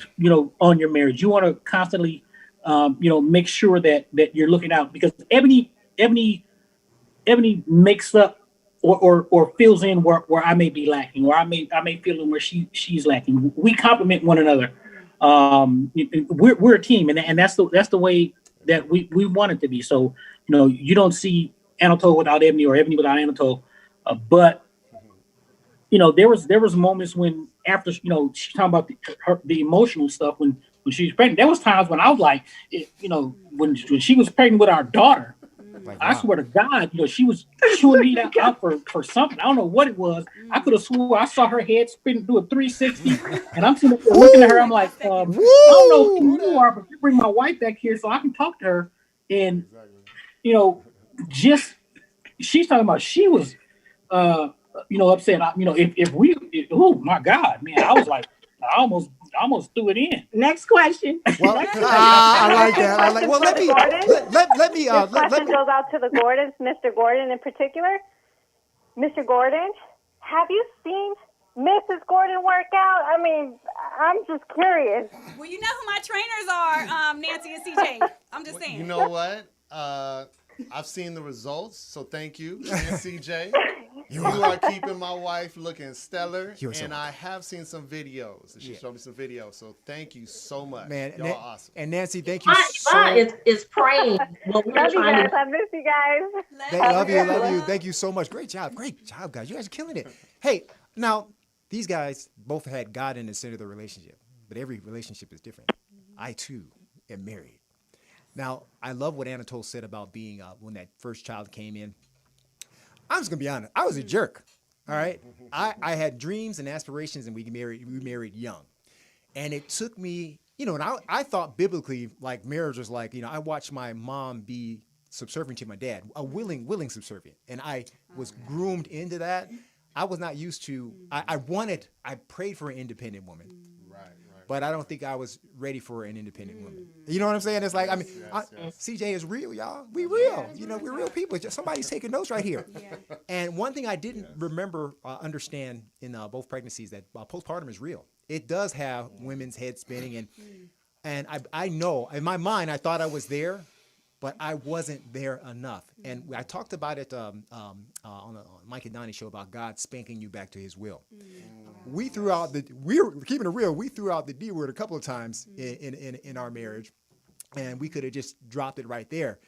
on your marriage. You want to constantly, make sure that you're looking out, because Ebony makes up or fills in where I may be lacking, or I may fill in where she's lacking. We complement one another. We're a team, and that's the way that we want it to be. So you don't see Anatole without Ebony or Ebony without Anatole, but there was moments when after she's talking about the emotional stuff when she was pregnant. There was times when I was like, when she was pregnant with our daughter. Like, I swear to God, she was chewing me out for something. I don't know what it was. I could have swore I saw her head spin through a 360, and I'm sitting there looking at her. I'm like, I don't know who you are, but you bring my wife back here so I can talk to her. And just she's talking about she was, upset. Oh my God, man, I was like, I almost threw it in. Next question. Well, I like that. Well, let me. This question goes out to the Gordons, Mr. Gordon in particular. Mr. Gordon, have you seen Mrs. Gordon work out? I mean, I'm just curious. Well, you know who my trainers are, Nancy and CJ. I'm just saying. You know what? I've seen the results, so thank you, and CJ. You are keeping my wife looking stellar, and I have seen some videos. She showed me some videos, so thank you so much. Man, y'all awesome. And Nancy, thank you Yvonne is praying. Love you guys. I miss you guys. Love you. Thank you so much. Great job, guys. You guys are killing it. Hey, now, these guys both had God in the center of the relationship, but every relationship is different. I, too, am married. Now, I love what Anatole said about being, when that first child came in. I'm just going to be honest. I was a jerk, all right? I had dreams and aspirations, and we married young. And it took me, and I thought biblically, like, marriage was like, I watched my mom be subservient to my dad, a willing subservient. And I was groomed into that. I was not used to, I prayed for an independent woman. Right. but I don't think I was ready for an independent woman. You know what I'm saying? It's like, I mean, CJ is real, y'all. We real. You know, we're real people. Just somebody's taking notes right here. And one thing I didn't remember, understand in both pregnancies, that postpartum is real. It does have women's head spinning, and I know in my mind I thought I was there, but I wasn't there enough. And I talked about it on the Mike and Donnie show about God spanking you back to His will. We threw out we were keeping it real. We threw out the D word a couple of times in our marriage, and we could have just dropped it right there.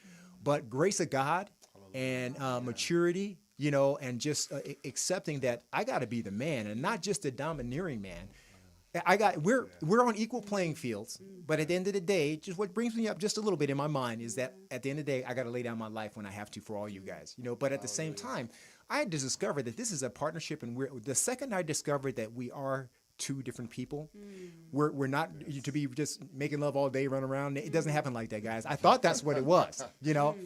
But grace of God and maturity, you know, and just accepting that I got to be the man and not just a domineering man. We're on equal playing fields, but at the end of the day, just what brings me up just a little bit in my mind is that at the end of the day, I got to lay down my life when I have to for all you guys, you know. But at the same time, I had to discover that this is a partnership, and the second I discovered that we are two different people, we're not to be just making love all day, run around. It doesn't happen like that, guys. I thought that's what it was, you know.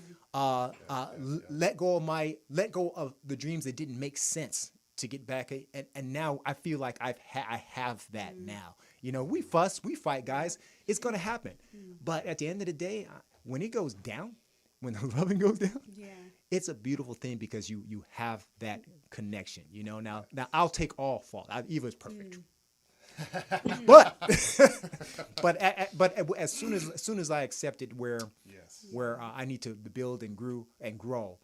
Let go of the dreams that didn't make sense to get back, and now I feel like I have that now. You know, we fuss, we fight, guys. It's gonna happen, but at the end of the day, when it goes down, when the loving goes down, it's a beautiful thing because you have that connection. You know, now I'll take all fault. Eva's perfect, but as soon as I accepted where I need to build and grow.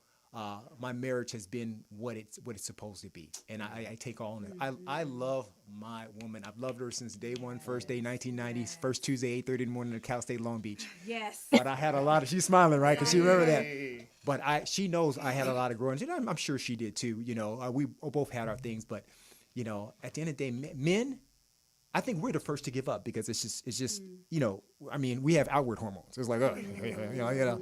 My marriage has been what it's supposed to be, and I take all in it. I love my woman. I've loved her since day one, first day, 1990s, first Tuesday, 8:30 in the morning at Cal State Long Beach. Yes. But I had a lot of. She's smiling, right? Because she remember that. But she knows I had a lot of growing. You know, I'm sure she did too. You know, we both had our things, but you know, at the end of the day, men, I think we're the first to give up because it's just you know, I mean, we have outward hormones. It's like, you know.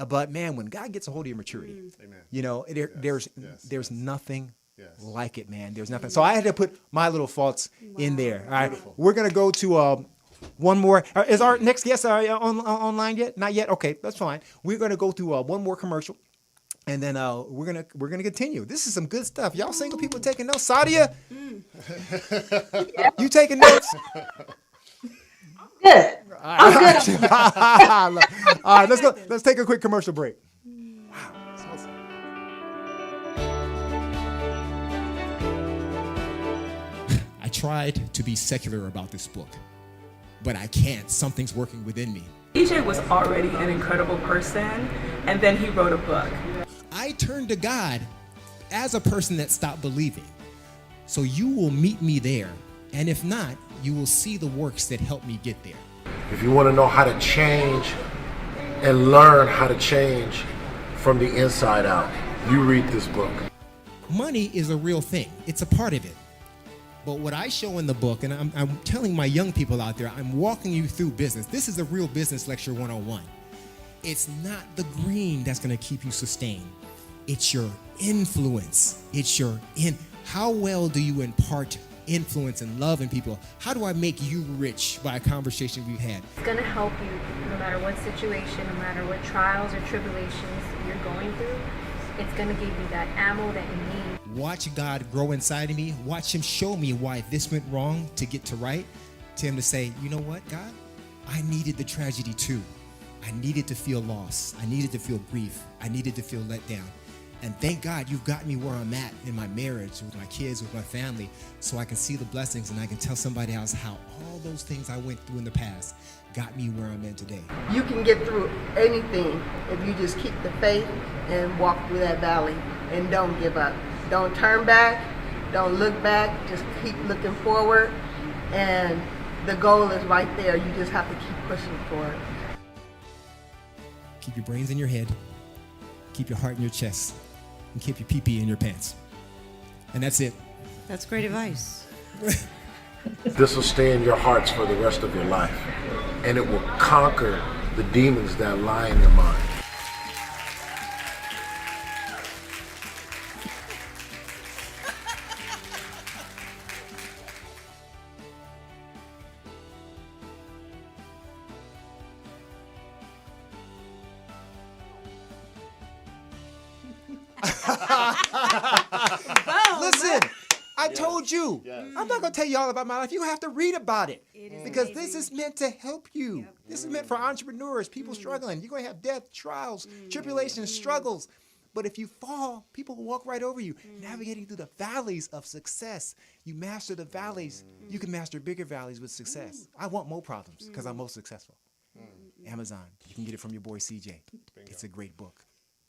But man, when God gets a hold of your maturity, you know, there's nothing like it, man. There's nothing. So I had to put my little faults in there. All right, we're gonna go to one more. Is our next guest online yet? Not yet. Okay, that's fine. We're gonna go through one more commercial. And then we're gonna continue. This is some good stuff. Y'all single people taking notes. Sadia, you taking notes? Good. I'm good. All right, let's go. Let's take a quick commercial break. I tried to be secular about this book, but I can't. Something's working within me. DJ was already an incredible person, and then he wrote a book. I turned to God as a person that stopped believing. So you will meet me there. And if not, you will see the works that help me get there. If you want to know how to change and learn how to change from the inside out, you read this book. Money is a real thing. It's a part of it. But what I show in the book, and I'm telling my young people out there, I'm walking you through business. This is a real business lecture 101. It's not the green that's going to keep you sustained. It's your influence. How well do you impart influence and love in people? How do I make you rich by a conversation we've had? It's going to help you no matter what situation, no matter what trials or tribulations you're going through. It's going to give you that ammo that you need. Watch God grow inside of me. Watch Him show me why this went wrong to get to right. To Him to say, you know what, God? I needed the tragedy too. I needed to feel loss. I needed to feel grief. I needed to feel let down. And thank God you've got me where I'm at in my marriage, with my kids, with my family, so I can see the blessings and I can tell somebody else how all those things I went through in the past got me where I'm at today. You can get through anything if you just keep the faith and walk through that valley and don't give up. Don't turn back, don't look back, just keep looking forward, and the goal is right there. You just have to keep pushing for it. Keep your brains in your head, keep your heart in your chest, and keep your pee-pee in your pants. And that's it. That's great advice. This will stay in your hearts for the rest of your life, and it will conquer the demons that lie in your mind. Listen, I told you. I'm not going to tell you all about my life. You have to read about it. Because this is meant to help you. This is meant for entrepreneurs, people struggling. You're going to have death, trials, tribulations, struggles. But if you fall, people will walk right over you. Navigating through the valleys of success. You master the valleys. You can master bigger valleys with success. I want more problems because I'm most successful. Amazon. You can get it from your boy CJ. It's a great book.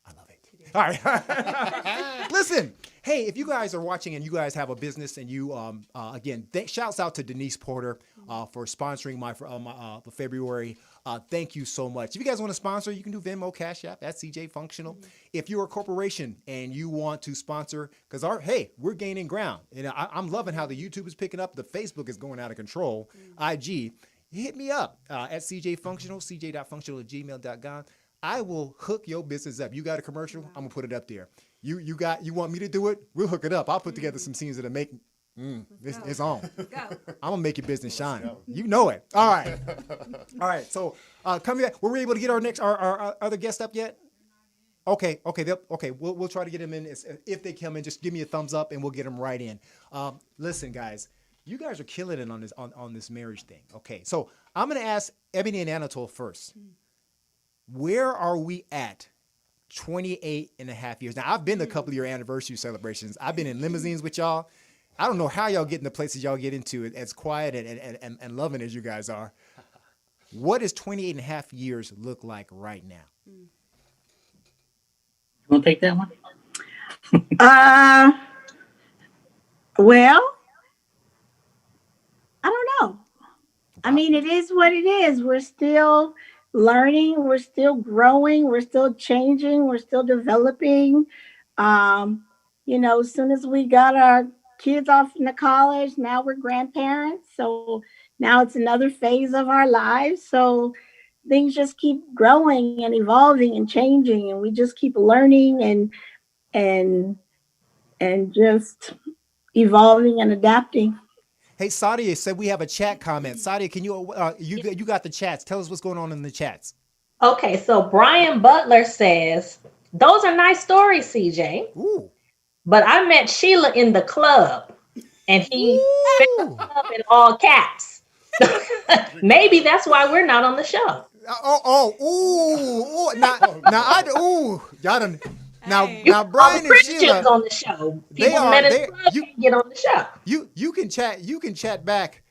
I love it. All right. Listen, hey, if you guys are watching and you guys have a business and you, again, shouts out to Denise Porter for sponsoring my February. Thank you so much. If you guys want to sponsor, you can do Venmo, Cash App. That's CJ Functional. If you're a corporation and you want to sponsor, because we're gaining ground. And I'm loving how the YouTube is picking up. The Facebook is going out of control. IG. Hit me up at CJ Functional, cj.functional@gmail.com. I will hook your business up. You got a commercial? I'm gonna put it up there. You want me to do it? We'll hook it up. I'll put together some scenes that'll make it's on. I'm gonna make your business shine. You know it. All right. All right. So coming back, were we able to get our other guest up yet? Okay. We'll try to get him in. If they come in, just give me a thumbs up and we'll get them right in. Listen, guys. You guys are killing it on this marriage thing. Okay, so I'm going to ask Ebony and Anatole first. Where are we at 28 and a half years? Now, I've been to a couple of your anniversary celebrations. I've been in limousines with y'all. I don't know how y'all get in the places y'all get into as quiet and loving as you guys are. What does 28 and a half years look like right now? You want to take that one? Well, I don't know. I mean, it is what it is. We're still learning. We're still growing. We're still changing. We're still developing. As soon as we got our kids off into college, now we're grandparents. So now it's another phase of our lives. So things just keep growing and evolving and changing. And we just keep learning and just evolving and adapting. Hey, Sadia said we have a chat comment. Sadia, can you you got the chats. Tell us what's going on in the chats. Okay, so Brian Butler says, those are nice stories, CJ. Ooh. But I met Sheila in the club, and he spelled the club in all caps. Maybe that's why we're not on the show. Y'all done. Now, Brian and Sheila on the show. People met in the club can't get on the show. You can chat. You can chat back.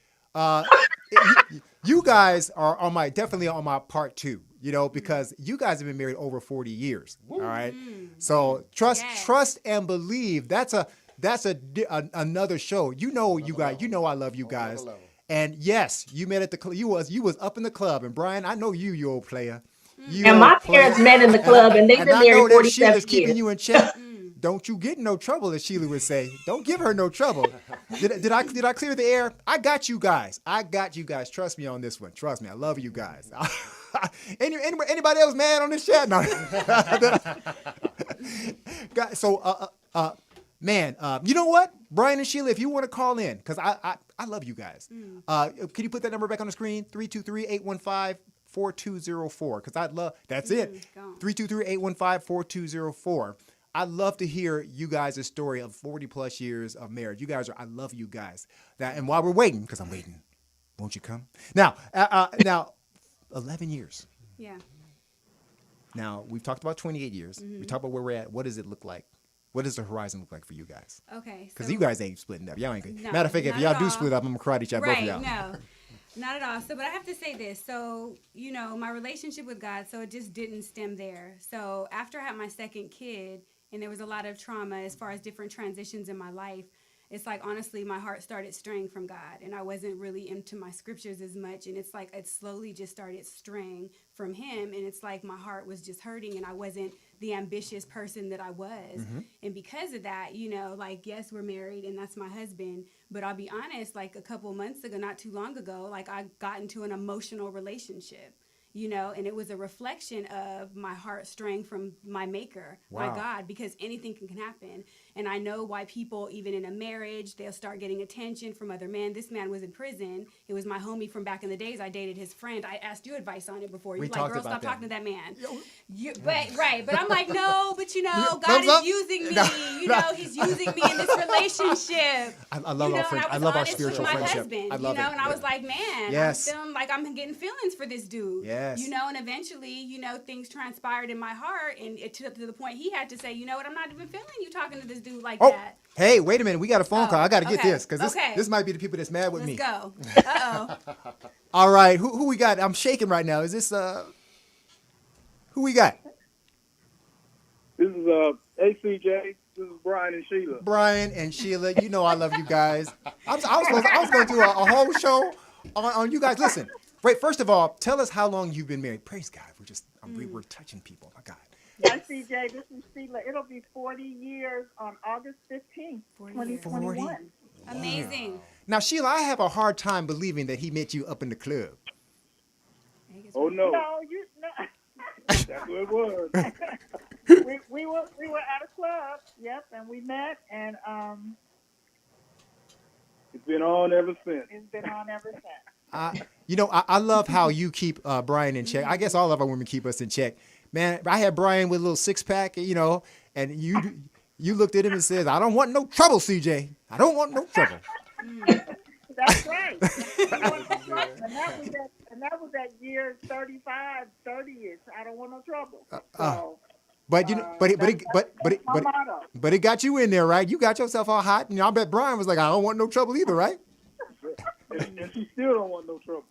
You guys are definitely on my part two. Because you guys have been married over 40 years. All right. So trust and believe. That's another show. You guys. I love you guys. And yes, you met at the club. You was up in the club. And Brian, I know you old player. And my parents met in the club, and they've been married 47 years. Keeping you in check. Don't you get in no trouble, as Sheila would say. Don't give her no trouble. Did I clear the air? I got you guys. Trust me on this one. Trust me. I love you guys. Anybody else mad on this chat? No. So, you know what? Brian and Sheila, if you want to call in, because I love you guys. Can you put that number back on the screen? 323-815-4204. Because I'd love, that's it. 323-815-4204. I'd love to hear you guys' story of 40 plus years of marriage. I love you guys. And while we're waiting, because I'm waiting, won't you come? Now, 11 years. Yeah. Now, we've talked about 28 years. We talked about where we're at. What does it look like? What does the horizon look like for you guys? Okay. Because you guys ain't splitting up. Y'all ain't. No, matter of fact, if y'all do split up, I'm going to karate chop both of y'all. No. Not at all. So, but I have to say this. So, my relationship with God, so it just didn't stem there. So after I had my second kid, and there was a lot of trauma as far as different transitions in my life, it's like, honestly, my heart started straying from God, and I wasn't really into my scriptures as much. And it's like, it slowly just started straying from him. And it's like, my heart was just hurting, and I wasn't the ambitious person that I was. And because of that, yes, we're married and that's my husband, but I'll be honest, like a couple months ago, not too long ago, like I got into an emotional relationship, you know, and it was a reflection of my heart straying from my maker, my Wow. God, because anything can happen. And I know why people, even in a marriage, they'll start getting attention from other men. This man was in prison. It was my homie from back in the days. I dated his friend. I asked you advice on it before. We You're like, talked girl, about stop that. talking to that man. But I'm like, no, but you know, God thumbs up? is using me. No, You no. know, he's using me in this relationship. I love You know, our friend. and I love our honest spiritual with my friendship. husband, I love you know, it. and I was like, man, Yes. I'm feeling like I'm getting feelings for this dude. Yes. You know, and eventually, you know, things transpired in my heart, and it took to the point he had to say, you know what, I'm not even feeling you talking to this dude like Oh, that. hey, wait a minute. We got a phone call. I got to get okay, this because okay. this might be the people that's mad with Let's me. go. Uh-oh. All right, who we got? I'm shaking right now. Is this who we got? This is ACJ. This is Brian and Sheila. Brian and Sheila. You know I love you guys. I was going to do a whole show on you guys. Listen, wait. First of all, tell us how long you've been married. Praise God. We're touching people. My God. CJ, this is Sheila. It'll be 40 years on August 15th, 2021. Amazing. Now, Sheila, I have a hard time believing that he met you up in the club. Oh no. No, That's what it was. we were at a club, yep, and we met, and It's been on ever since. it's been on ever since. You know, I love how you keep Brian in check. I guess all of our women keep us in check. Man, I had Brian with a little six-pack, you know, and you looked at him and said, I don't want no trouble, CJ. I don't want no trouble. That's right. and that was at year 35, 30-ish. I don't want no trouble. So, But you know, but it got you in there, right? You got yourself all hot, and I bet Brian was like, I don't want no trouble either, right? And she still don't want no trouble.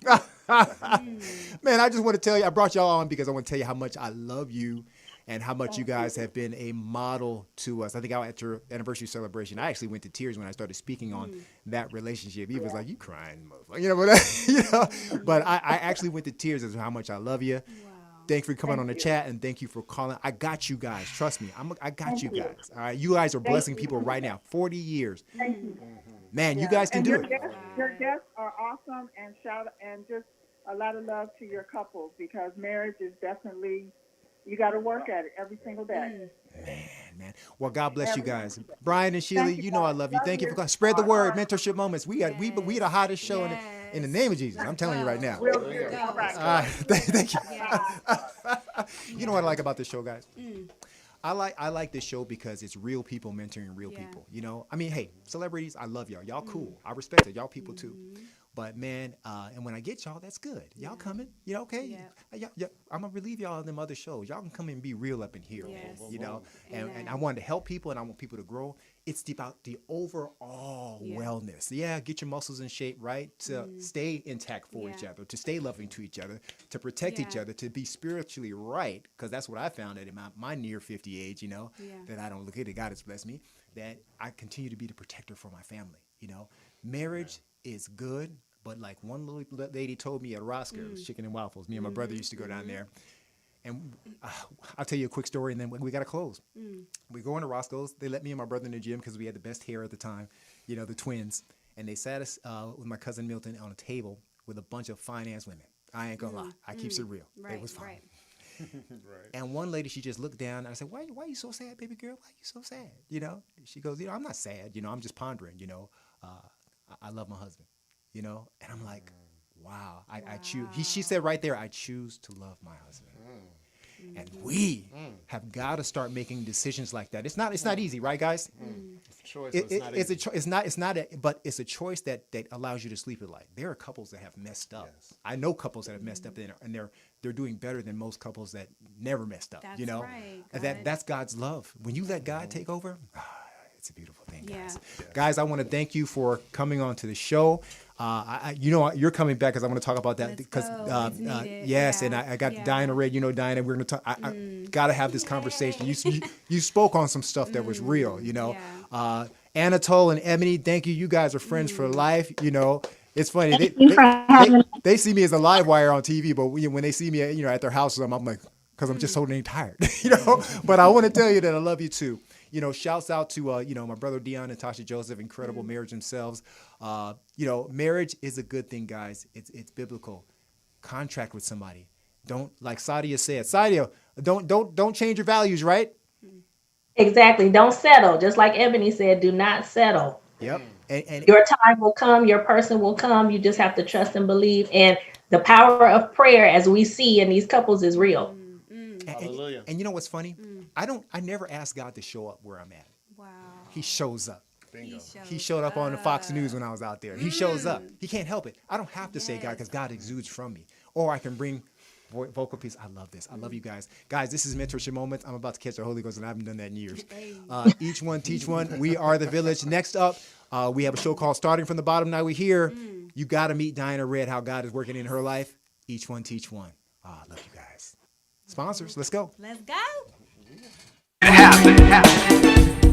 Man, I just want to tell you, I brought y'all on because I want to tell you how much I love you and how much you guys have been a model to us. I think at your anniversary celebration, I actually went to tears when I started speaking on that relationship. He was like, you crying, motherfucker. But I actually went to tears as to how much I love you. Thanks for coming on the chat, and thank you for calling. I got you guys. Trust me. I got you guys. All right. You guys are blessing people right now. 40 years. Thank you. Man, you guys can do it. Your guests are awesome, and just a lot of love to your couples, because marriage is definitely, you got to work at it every single day. Man. Well, God bless you guys. Brian and Sheila, you know I love you. Thank you for calling. Spread the word. Mentorship Moments. We the hottest show in the name of Jesus. I'm telling you right now. All right. Thank you. You know what I like about this show, guys? I like this show because it's real people mentoring real people. You know, I mean, hey, celebrities, I love y'all. Y'all cool. I respect it. Y'all people too. But man, and when I get y'all, that's good. Y'all coming, you know, okay? Yeah. I'm gonna relieve y'all of them other shows. Y'all can come and be real up in here, you know. And I wanted to help people, and I want people to grow. It's about the overall wellness. Yeah, get your muscles in shape, right? To stay intact for each other, to stay loving to each other, to protect each other, to be spiritually right. Because that's what I found at my near 50 age, you know, that I don't look at it. God has blessed me, that I continue to be the protector for my family, you know. Marriage is good. But like one little lady told me at Roscoe's Chicken and Waffles, me and my brother used to go down there. And I'll tell you a quick story, and then we got to close. We go into Roscoe's. They let me and my brother in the gym because we had the best hair at the time, you know, the twins. And they sat us with my cousin Milton on a table with a bunch of finance women. I ain't going to lie. I keeps it real. It was fun. And one lady, she just looked down, and I said, why are you so sad, baby girl? Why are you so sad? You know, she goes, you know, I'm not sad. You know, I'm just pondering, you know, I love my husband. You know, and I'm like, wow. I choose. She said right there, I choose to love my husband. And we have got to start making decisions like that. It's not easy, right, guys? It's a choice. But it's a choice that allows you to sleep at night. There are couples that have messed up. Yes. I know couples that have messed up, and they're doing better than most couples that never messed up. That's you know, right, that's God's love. When you let God take over. It's a beautiful thing, guys. Guys, I want to thank you for coming on to the show. You know, you're coming back because I want to talk about that because and I got Diana Red. You know, Diana, we're going to talk. I got to have this conversation. You spoke on some stuff that was real. You know, Anatole and Ebony, thank you. You guys are friends for life. You know, it's funny. They see me as a live wire on TV, but when they see me, you know, at their houses, I'm like, because I'm just so dang tired. You know, but I want to tell you that I love you too. You know, shouts out to, you know, my brother Dion and Tasha Joseph, incredible marriage themselves. You know, marriage is a good thing, guys. It's biblical. Contract with somebody. Don't, like Sadia said. Sadia, don't change your values, right? Exactly. Don't settle. Just like Ebony said, do not settle. Yep. And your time will come, your person will come. You just have to trust and believe. And the power of prayer, as we see in these couples, is real. Hallelujah. And you know what's funny? I never ask God to show up where I'm at. Wow. He shows up. Bingo. He showed up on the Fox News when I was out there. He shows up. He can't help it. I don't have to say God, because God exudes from me. Or I can bring vocal piece. I love this. I love you guys. Guys, this is Mentorship Moments. I'm about to catch the Holy Ghost, and I haven't done that in years. Each one, teach one. We are the village. Next up, we have a show called Starting from the Bottom. Now we're here. You got to meet Diana Red, how God is working in her life. Each one, teach one. I love you guys. Sponsors, let's go. Let's go. It happened.